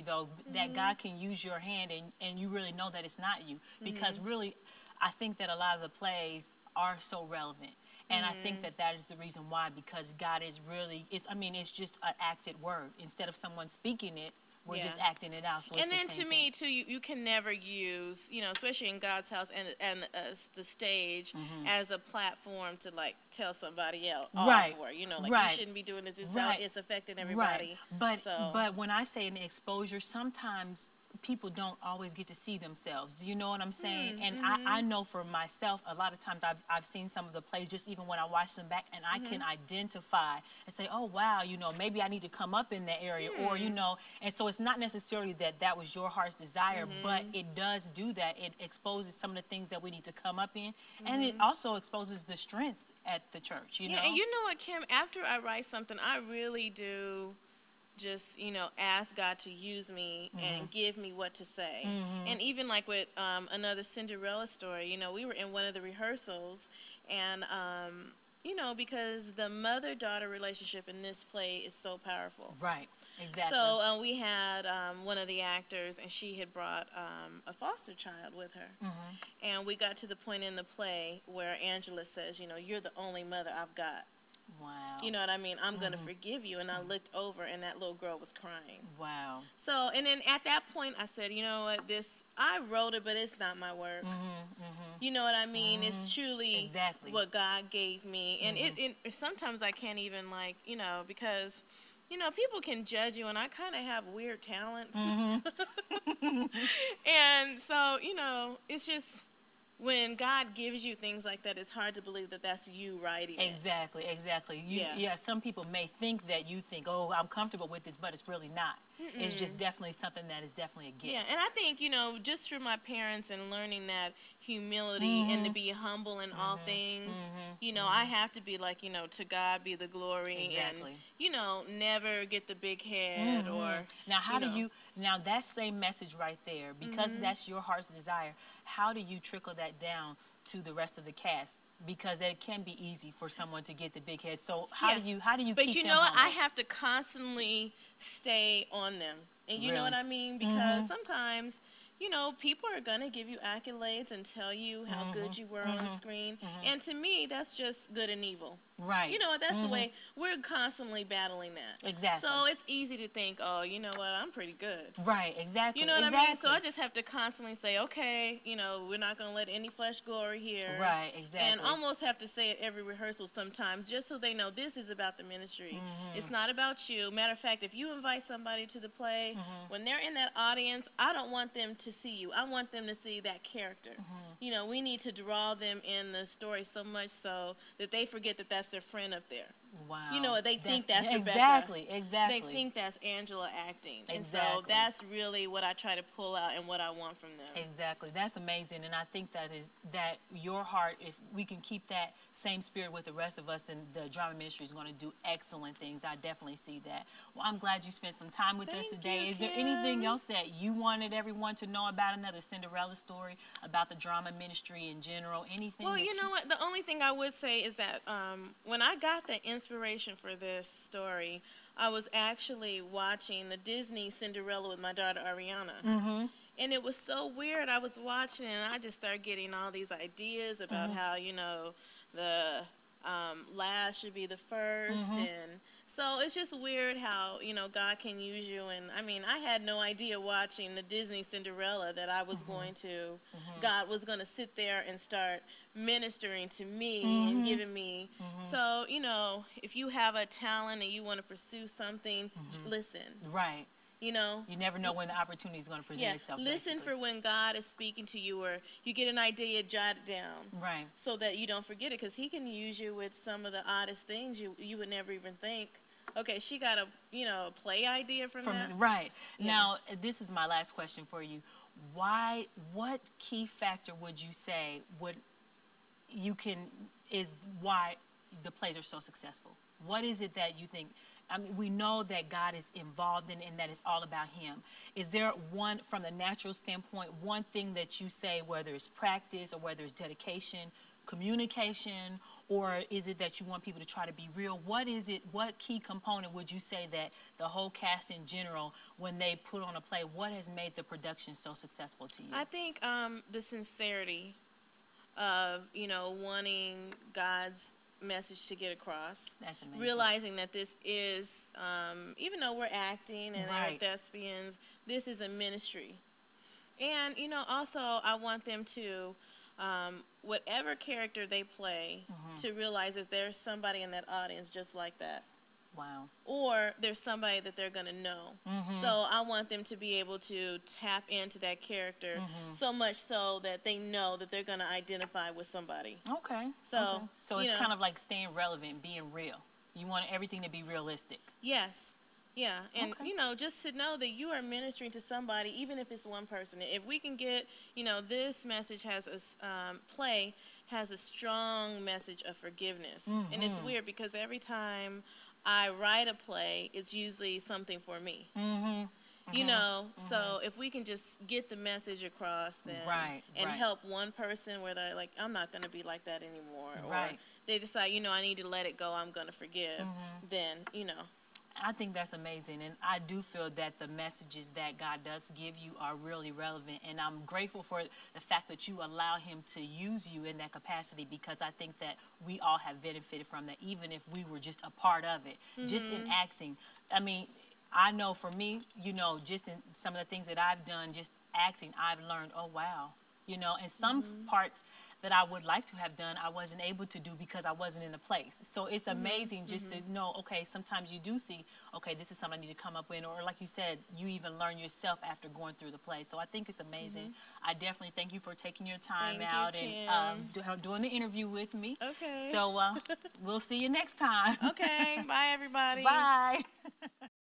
though, that God can use your hand and you really know that it's not you. Because really, I think that a lot of the plays are so relevant. And I think that that is the reason why, because God is really, it's just an acted word. Instead of someone speaking it, we're just acting it out. So and it's then the same to me, too, you can never use, especially in God's house and the stage as a platform to, like, tell somebody else off or, you shouldn't be doing this. It's affecting everybody. But when I say an exposure, sometimes people don't always get to see themselves. Do you know what I'm saying? And I know for myself, a lot of times I've seen some of the plays, just even when I watch them back, and I can identify and say, oh, wow, maybe I need to come up in that area, or, and so it's not necessarily that was your heart's desire, but it does do that. It exposes some of the things that we need to come up in, and it also exposes the strengths at the church, Yeah, and you know what, Kim, after I write something, I really do just, ask God to use me and give me what to say. And even like with Another Cinderella Story, we were in one of the rehearsals, and, because the mother-daughter relationship in this play is so powerful. Right, exactly. So we had one of the actors, and she had brought a foster child with her. And we got to the point in the play where Angela says, you're the only mother I've got. Wow. You know what I mean? I'm going to forgive you. And I looked over, and that little girl was crying. Wow. So, and then at that point, I said, you know what, I wrote it, but it's not my work. You know what I mean? It's truly what God gave me. And it sometimes I can't even, like, because, people can judge you, and I kind of have weird talents. And so, it's just, when God gives you things like that, it's hard to believe that that's you writing it. Exactly. Yeah, some people may think that you think, oh, I'm comfortable with this, but it's really not. It's just definitely something that is definitely a gift. Yeah, and I think, just through my parents and learning that humility and to be humble in all things, I have to be like, to God be the glory and, never get the big head or... Now, now that same message right there, because that's your heart's desire, how do you trickle that down to the rest of the cast? Because it can be easy for someone to get the big head. So how do you but keep you them know what? humble? I have to constantly stay on them. And you know what I mean? Because sometimes, people are going to give you accolades and tell you how good you were on screen. And to me, that's just good and evil. Right. You know what? That's the way we're constantly battling that. Exactly. So it's easy to think, oh, you know what? I'm pretty good. Right. Exactly. You know what I mean? So I just have to constantly say, okay, we're not going to let any flesh glory here. Right. Exactly. And almost have to say it every rehearsal sometimes, just so they know this is about the ministry. It's not about you. Matter of fact, if you invite somebody to the play, when they're in that audience, I don't want them to see you. I want them to see that character. We need to draw them in the story so much so that they forget that that's their friend up there. Wow. They think that's Rebecca. Exactly. They think that's Angela acting. Exactly. And so that's really what I try to pull out and what I want from them. Exactly. That's amazing. And I think that your heart, if we can keep that same spirit with the rest of us, then the drama ministry is going to do excellent things. I definitely see that. Well, I'm glad you spent some time with us today. Is there anything else that you wanted everyone to know about Another Cinderella Story, about the drama ministry in general? Anything? Well, you know what? The only thing I would say is that when I got the inspiration for this story, I was actually watching the Disney Cinderella with my daughter Ariana. And it was so weird. I was watching and I just started getting all these ideas about how, the last should be the first. And so it's just weird how, God can use you. And I mean, I had no idea watching the Disney Cinderella that I was going to, God was going to sit there and start ministering to me and giving me. So, if you have a talent and you want to pursue something, listen. Right. You never know when the opportunity is going to present itself. Listen for when God is speaking to you, or you get an idea, jot it down. Right. So that you don't forget it, because he can use you with some of the oddest things you would never even think. Okay, she got a play idea from that. Right. Yeah. Now, this is my last question for you. What key factor would you say is why the plays are so successful? What is it that you think? I mean, we know that God is involved in and that it's all about him. Is there one, from the natural standpoint, one thing that you say, whether it's practice or whether it's dedication, communication, or is it that you want people to try to be real? What is it, what key component would you say that the whole cast in general, when they put on a play, what has made the production so successful to you? I think the sincerity of, you know, wanting God's message to get across. That's amazing. Realizing that this is, even though we're acting and Right. they're thespians, this is a ministry. And, you know, also I want them to, whatever character they play, to realize that there's somebody in that audience just like that. Wow. Or there's somebody that they're going to know. So I want them to be able to tap into that character so much so that they know that they're going to identify with somebody. Okay. So, okay. So it's kind of like staying relevant, being real. You want everything to be realistic. Yes. Yeah. And, Okay. you know, just to know that you are ministering to somebody, even if it's one person. If we can get, you know, this message has a, play has a strong message of forgiveness. And it's weird because every time I write a play, it's usually something for me. You know, so if we can just get the message across then and help one person where they're like, I'm not going to be like that anymore. Or they decide, you know, I need to let it go, I'm going to forgive. Then, you know. I think that's amazing, and I do feel that the messages that God does give you are really relevant, and I'm grateful for the fact that you allow him to use you in that capacity, because I think that we all have benefited from that, even if we were just a part of it, just in acting. I mean, I know for me, you know, just in some of the things that I've done, just acting, I've learned, oh, wow. You know, and some parts that I would like to have done, I wasn't able to do because I wasn't in the place. So it's amazing just to know, okay, sometimes you do see, okay, this is something I need to come up with, or like you said, you even learn yourself after going through the play. So I think it's amazing. I definitely thank you for taking your time out and doing the interview with me. Okay. So we'll see you next time. Okay. Bye, everybody. Bye.